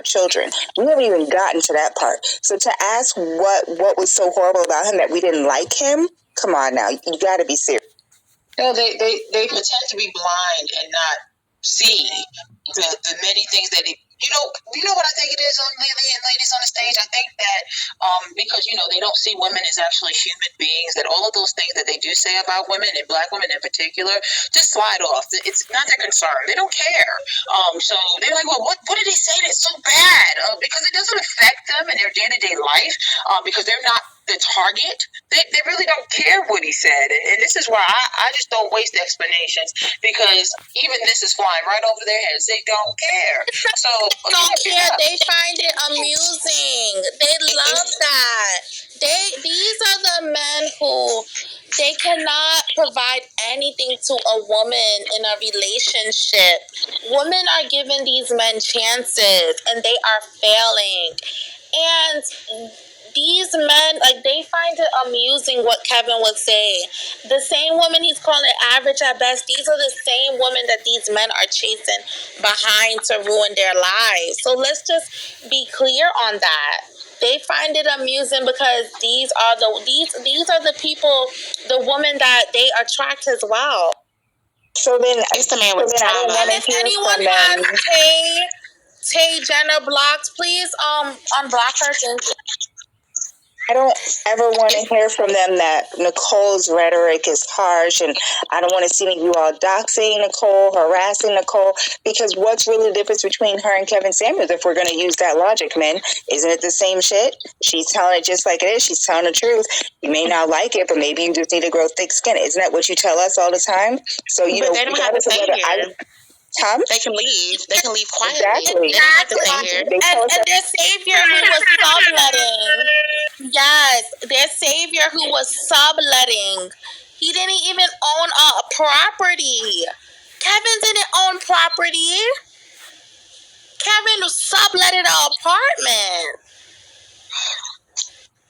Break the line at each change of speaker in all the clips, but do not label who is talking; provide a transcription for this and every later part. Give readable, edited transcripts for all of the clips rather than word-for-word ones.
children. We haven't even gotten to that part. So to ask what was so horrible about him that we didn't like him, come on now, you got to be serious.
No, they pretend to be blind and not see the many things that you know what I think it is, ladies on the stage. I think that because they don't see women as actually human beings, that all of those things that they do say about women and black women in particular just slide off. It's not their concern. They don't care. So they're like, well, what did he say that's so bad? Because it doesn't affect them in their day-to-day life. Because they're not the target. They really don't care what he said. And this is why I just don't waste explanations, because even this is flying right over their heads. They don't care. So
don't care. They find it amusing. They love that. These are the men who they cannot provide anything to a woman in a relationship. Women are giving these men chances and they are failing. And these men, like, they find it amusing what Kevin would say. The same woman he's calling average at best, these are the same women that these men are chasing behind to ruin their lives. So let's just be clear on that. They find it amusing because these are the people, the women that they attract as well.
So then, it's the man with trauma.
And if anyone has Tay Jenner blocked, please unblock her.
I don't ever want to hear from them that Nicole's rhetoric is harsh, and I don't want to see you all doxing Nicole, harassing Nicole, because what's really the difference between her and Kevin Samuels if we're going to use that logic, men? Isn't it the same shit? She's telling it just like it is. She's telling the truth. You may not like it, but maybe you just need to grow thick skin. Isn't that what you tell us all the time? So,
they don't have to stay here. They can leave. They can leave quietly.
Exactly.
They don't have to stay here.
And their savior who was subletting. Yes, their savior who was subletting. He didn't even own a property. Kevin didn't own property. Kevin subletted an apartment.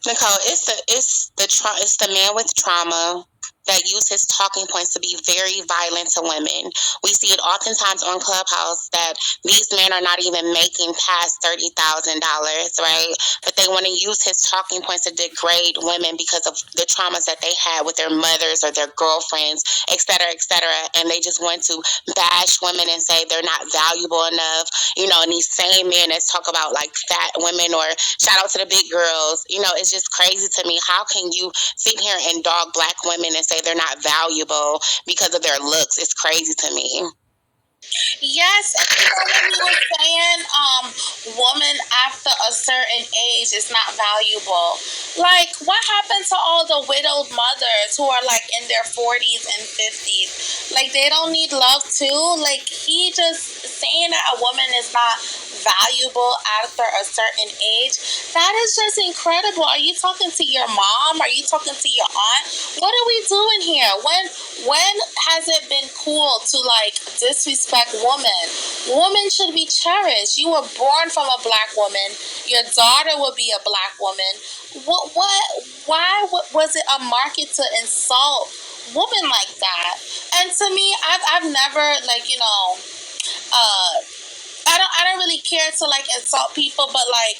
Nicole, it's the man with trauma that use his talking points to be very violent to women. We see it oftentimes on Clubhouse that these men are not even making past $30,000, right? But they want to use his talking points to degrade women because of the traumas that they had with their mothers or their girlfriends, et cetera, and they just want to bash women and say they're not valuable enough, and these same men that talk about like fat women or shout out to the big girls, it's just crazy to me. How can you sit here and dog black women and say they're not valuable because of their looks? It's crazy to me.
Yes, when he was saying woman after a certain age is not valuable. Like, what happened to all the widowed mothers who are like in their 40s and 50s? Like, they don't need love too? Like, he just saying that a woman is not valuable after a certain age, that is just incredible. Are you talking to your mom? Are you talking to your aunt? What are we doing here? When has it been cool to like disrespect women? Women should be cherished. You were born from a black woman. Your daughter will be a black woman. Why was it a market to insult women like that? And to me, I've never I don't really care to like insult people, but like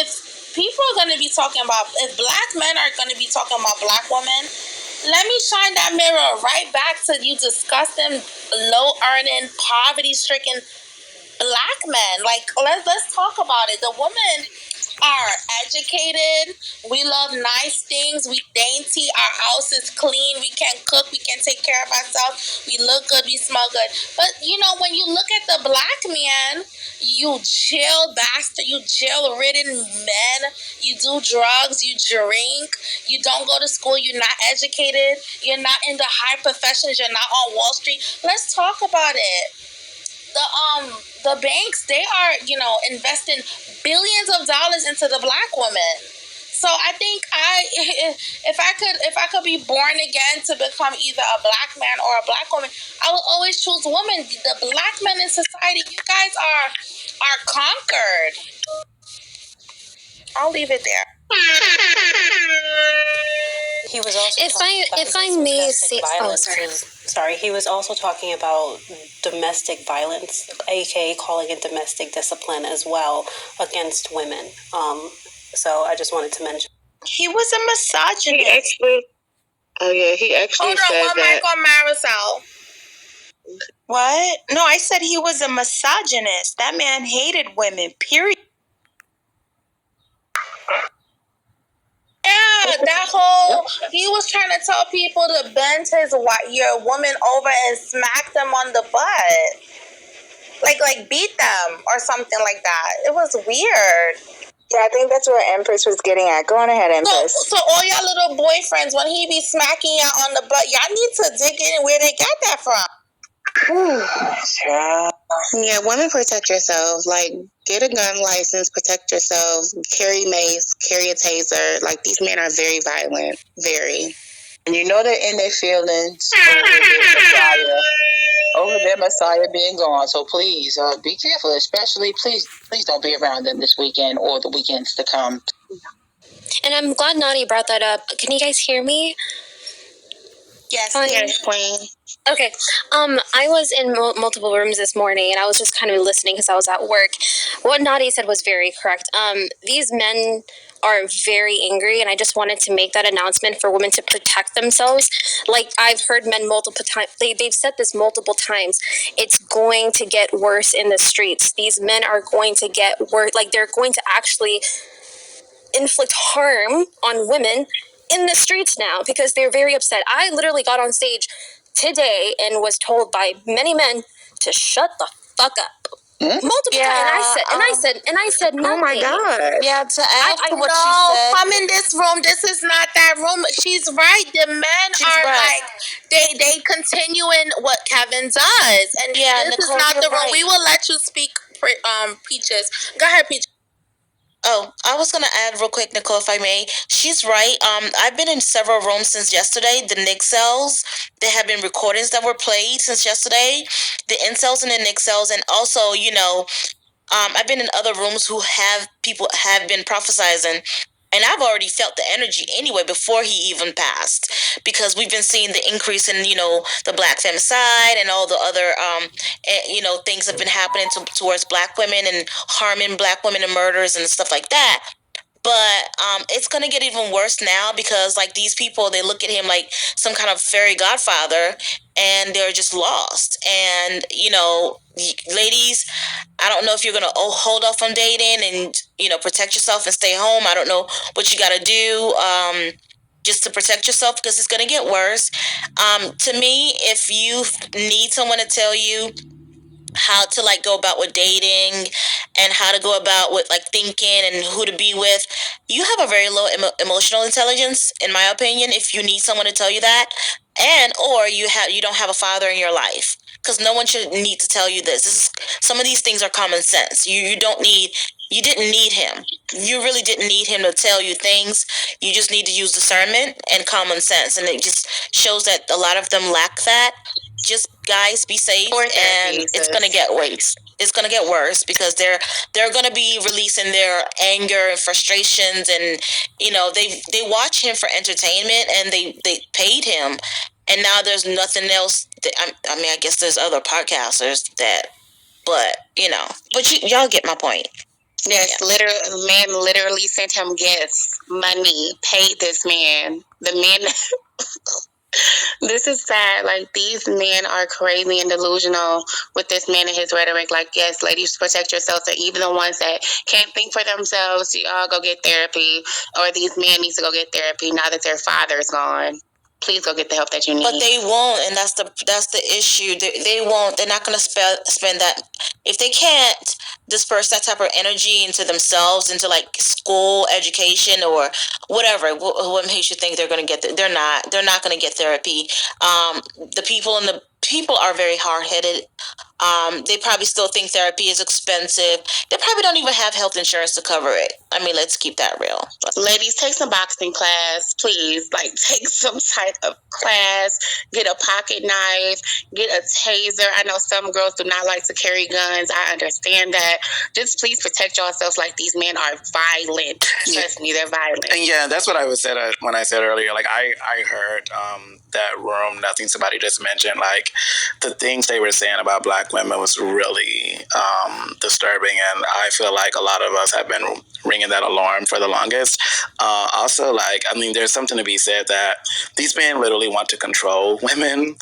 if people are gonna be talking about, if black men are gonna be talking about black women, let me shine that mirror right back to you disgusting, low earning, poverty stricken black men. Like let's talk about it. The women are educated. We love nice things. We dainty. Our house is clean. We can cook. We can take care of ourselves. We look good. We smell good. But when you look at the black man, you jail bastard. You jail ridden men. You do drugs. You drink. You don't go to school. You're not educated. You're not in the high professions. You're not on Wall Street. Let's talk about it. The banks, they are, investing billions of dollars into the black woman. So I think if I could be born again to become either a black man or a black woman, I will always choose women. The black men in society, you guys are conquered. I'll leave it there.
He was also
if I may say,
he was also talking about domestic violence, aka calling it domestic discipline as well against women. So I just wanted to mention.
He was a misogynist. He actually said
one
that.
mic on Marisol.
What? No, I said he was a misogynist. That man hated women, period.
Yeah, that whole he was trying to tell people to bend your woman over and smack them on the butt, like beat them or something like that. It was weird.
Yeah, I think that's where Empress was getting at. Go on ahead, Empress.
So all y'all little boyfriends, when he be smacking y'all on the butt, y'all need to dig in where they get that from.
Yeah, women, protect yourself. Like, get a gun license, protect yourself, carry mace, carry a taser. Like, these men are very violent, very.
And you know they're in their feelings over their Messiah being gone. So please be careful, especially please don't be around them this weekend or the weekends to come.
And I'm glad Nani brought that up. Can you guys hear me?
Yes.
Yes, Queen.
Okay. I was in multiple rooms this morning, and I was just kind of listening because I was at work. What Nadi said was very correct. These men are very angry, and I just wanted to make that announcement for women to protect themselves. Like, I've heard men multiple times, they've said this multiple times. It's going to get worse in the streets. These men are going to get worse. Like, they're going to actually inflict harm on women in the streets now because they're very upset. I literally got on stage today and was told by many men to shut the fuck up. Multiple times, and I said nothing.
Oh my God!
Yeah, to add to what
no,
she said.
come in this room. This is not that room. She's right. The men are
right.
like they continuing what Kevin does, and this
Nicole,
is not the room.
right.
We will let you speak, Peaches. Go ahead, Peaches.
Oh, I was gonna add real quick, Nicole, if I may. She's right. I've been in several rooms since yesterday. The Nick cells, there have been recordings that were played since yesterday. The incels and the Nick cells, and also, you know, I've been in other rooms who people have been prophesizing, and I've already felt the energy anyway before he even passed, because we've been seeing the increase in, you know, the black femicide and all the other, you know, things have been happening towards black women and harming black women and murders and stuff like that. But it's going to get even worse now because, like, these people, they look at him like some kind of fairy godfather, and they're just lost. And, you know, ladies, I don't know if you're going to hold off on dating and, you know, protect yourself and stay home. I don't know what you got to do just to protect yourself because it's going to get worse. To me, if you need someone to tell you how to, like, go about with dating and how to go about with, like, thinking and who to be with, you have a very low emotional intelligence, in my opinion, if you need someone to tell you that, and or you don't have a father in your life, because no one should need to tell you this. Some of these things are common sense. You didn't need him. You really didn't need him to tell you things. You just need to use discernment and common sense, and it just shows that a lot of them lack that. Just, guys, be safe, and it's gonna get worse. It's gonna get worse because they're gonna be releasing their anger and frustrations, and, you know, they watch him for entertainment, and they paid him, and now there's nothing else. I mean, I guess there's other podcasters that, but, you know, but y'all get my point.
Yes, man literally sent him gifts, money, paid this man. The man. This is sad. Like, these men are crazy and delusional with this man and his rhetoric. Like, yes, ladies, protect yourselves. And even the ones that can't think for themselves, y'all go get therapy. Or these men need to go get therapy now that their father is gone. Please go get the help that you need.
But they won't, and that's the issue. They won't. They're not going to spend that. If they can't disperse that type of energy into themselves, into, like, school, education, or whatever, what makes you think they're going to get? They're not. They're not going to get therapy. The people are very hard headed. They probably still think therapy is expensive. They probably don't even have health insurance to cover it. I mean, let's keep that real.
Ladies, take some boxing class, please. Like, take some type of class. Get a pocket knife. Get a taser. I know some girls do not like to carry guns. I understand that. Just please protect yourselves. Like, these men are violent. Trust me, they're violent.
And yeah, that's what I was said when I said earlier. Like, I heard that room. Nothing somebody just mentioned. Like, the things they were saying about Black women was really disturbing, and I feel like a lot of us have been ringing that alarm for the longest. Also, like, I mean, there's something to be said that these men literally want to control women.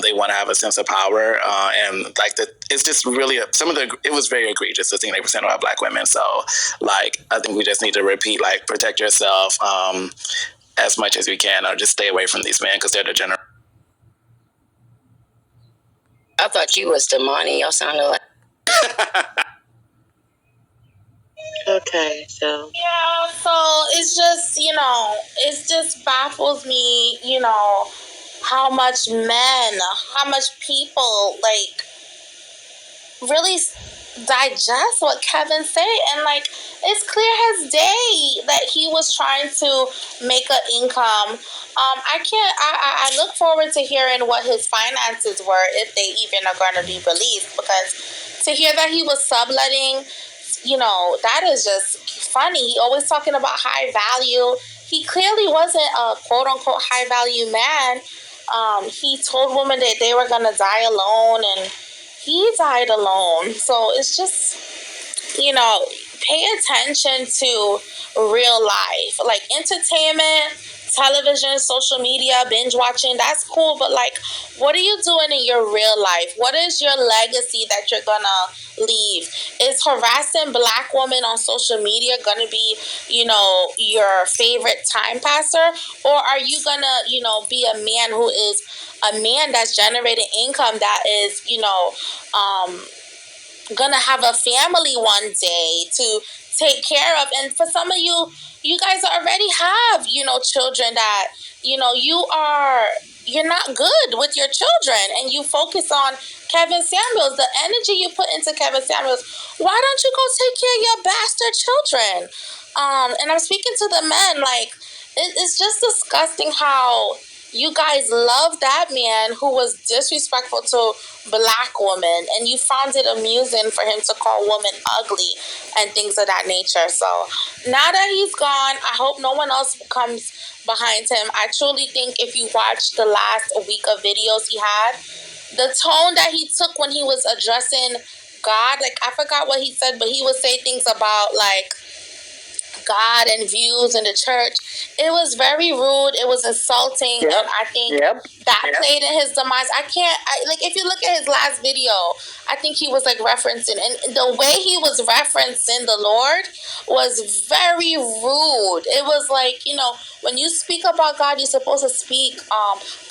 They want to have a sense of power, and like it's just really it was very egregious, the thing they were saying about Black women. So, like, I think we just need to repeat, like, protect yourself as much as we can, or just stay away from these men because they're degenerate.
I thought you was the money. Y'all sounded like.
Okay, so.
Yeah, so it's just, it just baffles me, how much people, like, really digest what Kevin said. And, like, it's clear as day that he was trying to make an income. I look forward to hearing what his finances were, if they even are going to be released, because to hear that he was subletting, that is just funny. He always talking about high value. He clearly wasn't a quote-unquote high-value man. He told women that they were going to die alone, and he died alone. So it's just, pay attention to real life. Like, entertainment, television, social media, binge watching, that's cool, but, like, what are you doing in your real life? What is your legacy that you're gonna leave? Is harassing Black women on social media gonna be, your favorite time passer? Or are you gonna, be a man who is a man that's generating income that is, gonna have a family one day to take care of? And for some of you guys already have, children that, you're not good with your children, and you focus on Kevin Samuels, the energy you put into Kevin Samuels. Why don't you go take care of your bastard children? And I'm speaking to the men, like, it's just disgusting how you guys love that man who was disrespectful to Black women, and you found it amusing for him to call women ugly and things of that nature. So now that he's gone, I hope no one else comes behind him. I truly think if you watch the last week of videos he had, the tone that he took when he was addressing God, like, I forgot what he said, but he would say things about, like, God and views in the church. It was very rude. It was insulting. Yep. And I think that played in his demise. Like, if you look at his last video, I think he was, like, referencing, and the way he was referencing the Lord was very rude. It was like, when you speak about God, you're supposed to speak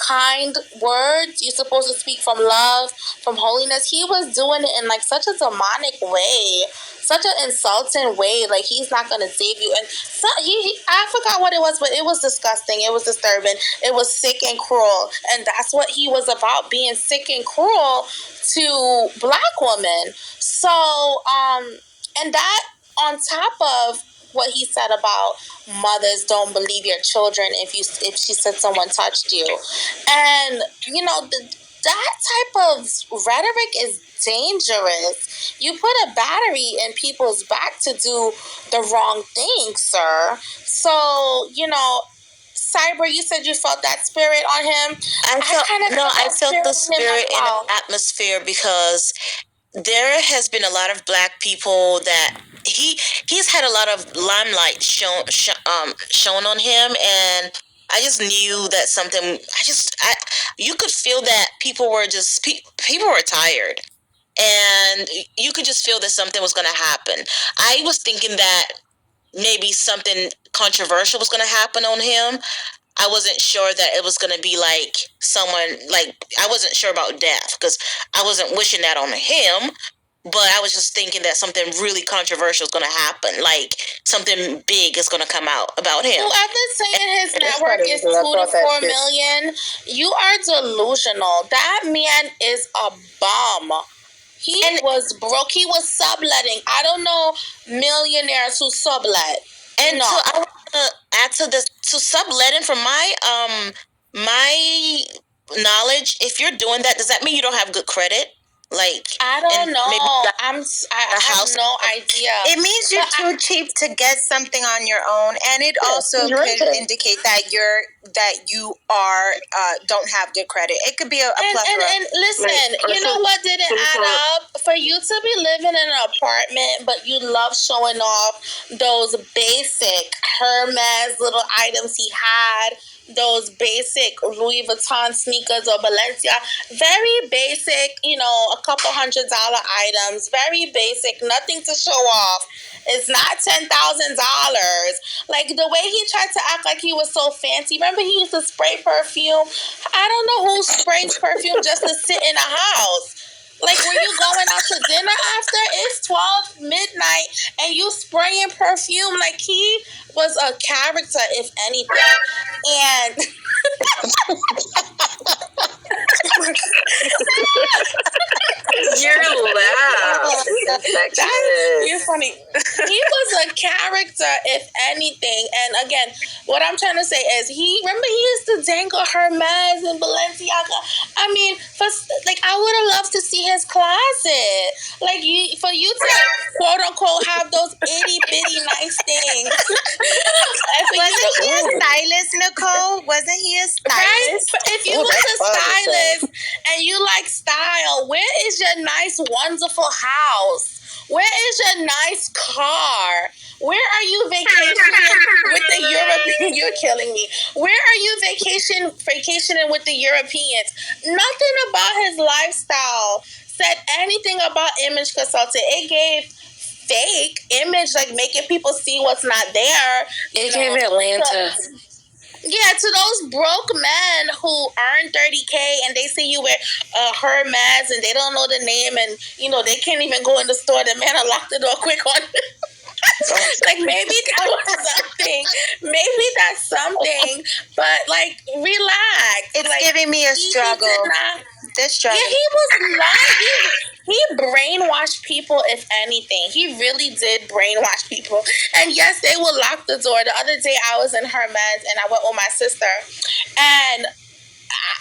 kind words. You're supposed to speak from love, from holiness. He was doing it in, like, such a demonic way, such an insulting way. Like, he's not going to save you. And so I forgot what it was, but it was disgusting. It was disturbing. It was sick and cruel. And that's what he was about, being sick and cruel to Black women. So, and that on top of what he said about mothers don't believe your children if she said someone touched you. And, that type of rhetoric is dangerous. You put a battery in people's back to do the wrong thing, sir. So, Cyber, you said you felt that spirit on him.
I felt the spirit in the atmosphere, because there has been a lot of Black people that he's had a lot of limelight shown on him, and I just knew that something. You could feel that people were tired, and you could just feel that something was going to happen. I was thinking that maybe something controversial was going to happen on him. I wasn't sure that it was going to be like someone, like, I wasn't sure about death, because I wasn't wishing that on him, but I was just thinking that something really controversial is going to happen, like something big is going to come out about him.
Whoever's saying his network is 2 to 4 million, you are delusional. That man is a bum. He was broke. He was subletting. I don't know millionaires who sublet.
And
no.
so I want to add to this, to subletting from my knowledge, if you're doing that, does that mean you don't have good credit? Like,
I don't know. I have no idea.
It means you're too cheap to get something on your own, and it also could indicate that you are don't have good credit. It could be a plethora.
And listen, you know what didn't add up? For you to be living in an apartment, but you love showing off those basic Hermes little items he had, those basic Louis Vuitton sneakers or Balenciaga, very basic, a couple $100 items, very basic, nothing to show off. It's not $10,000. Like the way he tried to act like he was so fancy. Remember he used to spray perfume? I don't know who sprays perfume just to sit in a house. Like, were you going out to dinner after? It's 12 midnight and you spraying perfume. Like, he was a character, if anything. And
you're loud.
You're funny. He was a character, if anything. And again, what I'm trying to say is, remember he used to dangle Hermes and Balenciaga. I mean, I would have loved to see his closet. Like, for you to quote unquote have those itty bitty nice things.
Wasn't he a stylist, Nicole? Wasn't he a stylist?
Right? If you was a stylist and you like style, where is your nice, wonderful house? Where is your nice car? Where are you vacationing with the Europeans? You're killing me. Where are you vacationing with the Europeans? Nothing about his lifestyle said anything about image consulting. It gave fake image, like making people see what's not there.
It gave Atlanta.
Yeah, to those broke men who earn $30K and they see you wear Hermes and they don't know the name and they can't even go in the store. The man will lock the door quick on. Like maybe that was something. Maybe that's something. But like, relax.
It's giving me a struggle. This struggle.
Yeah, he was lying. He brainwashed people, if anything. He really did brainwash people. And yes, they will lock the door. The other day I was in Hermes and I went with my sister. And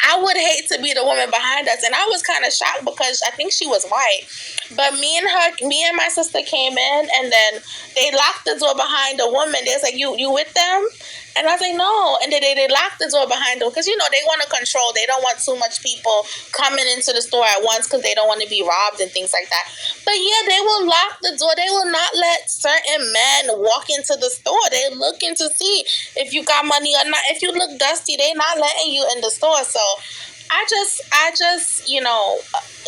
I would hate to be the woman behind us. And I was kind of shocked because I think she was white. But me and my sister came in and then they locked the door behind the woman. They was like, you with them? And I was like, no. And then they locked the door behind them because, they want to control. They don't want too much people coming into the store at once because they don't want to be robbed and things like that. But yeah, they will lock the door. They will not let certain men walk into the store. They're looking to see if you got money or not. If you look dusty, they're not letting you in the store. So I just,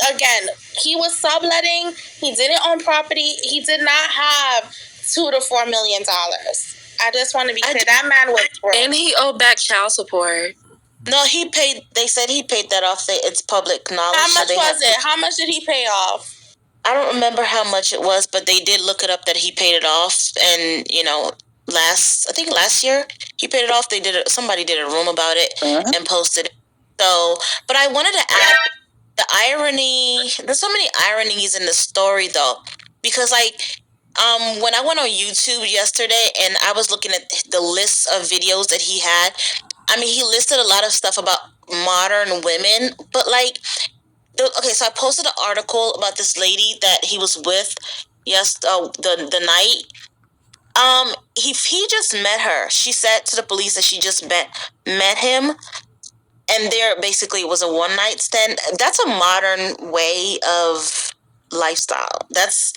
again, he was subletting. He didn't own property. He did not have $2 to $4 million. I just want to be clear. That man was broke.
And he owed back child support.
No, he paid. They said he paid that off. It's public knowledge.
How much was it? How much did he pay off?
I don't remember how much it was, but they did look it up that he paid it off. And last year he paid it off. Somebody did a room about it and posted it. So, but I wanted to add the irony. There's so many ironies in the story, though, because when I went on YouTube yesterday and I was looking at the list of videos that he had, he listed a lot of stuff about modern women, but so I posted an article about this lady that he was with the night. He just met her. She said to the police that she just met him, and there basically was a one night stand. That's a modern way of lifestyle. That's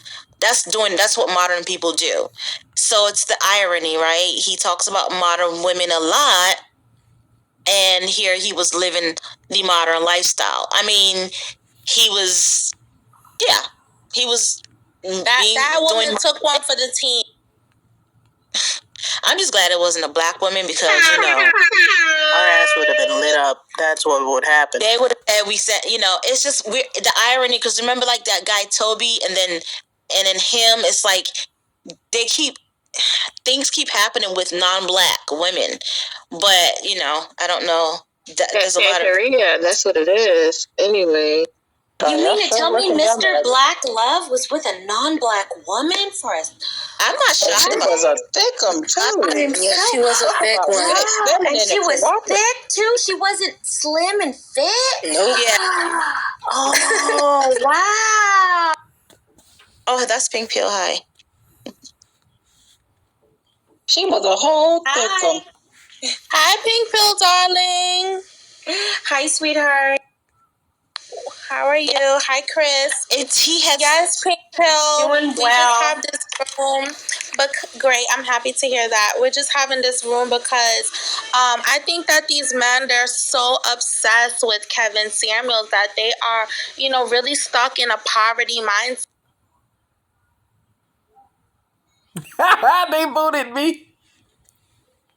what modern people do. So it's the irony, right? He talks about modern women a lot, and here he was living the modern lifestyle. He was
that woman took one for the team.
I'm just glad it wasn't a black woman because our
ass would have been lit up. That's what would happen.
They would have. We said, it's just weird, the irony, because remember that guy Toby, and then him. It's like things keep happening with non-black women, but I don't know. There's a lot of
that's what it is. Anyway.
You mean to tell me Mr. Black Love was with a non-black woman for us?
I'm not shocked.
She was a thickum too.
Yeah, she was a thick one.
Wow. And she was thick too? She wasn't slim and fit?
Nope.
Yeah. Oh, wow.
Oh, that's Pink Pill High.
She was a whole thickum.
Hi, Pink Pill, darling.
Hi, sweetheart. How are you? Hi, Chris.
Yes, Pink Pill.
Doing
We
well.
just have this room, but great. I'm happy to hear that. We're just having this room because I think that these men, they're so obsessed with Kevin Samuels that they are, really stuck in a poverty mindset.
They booted me.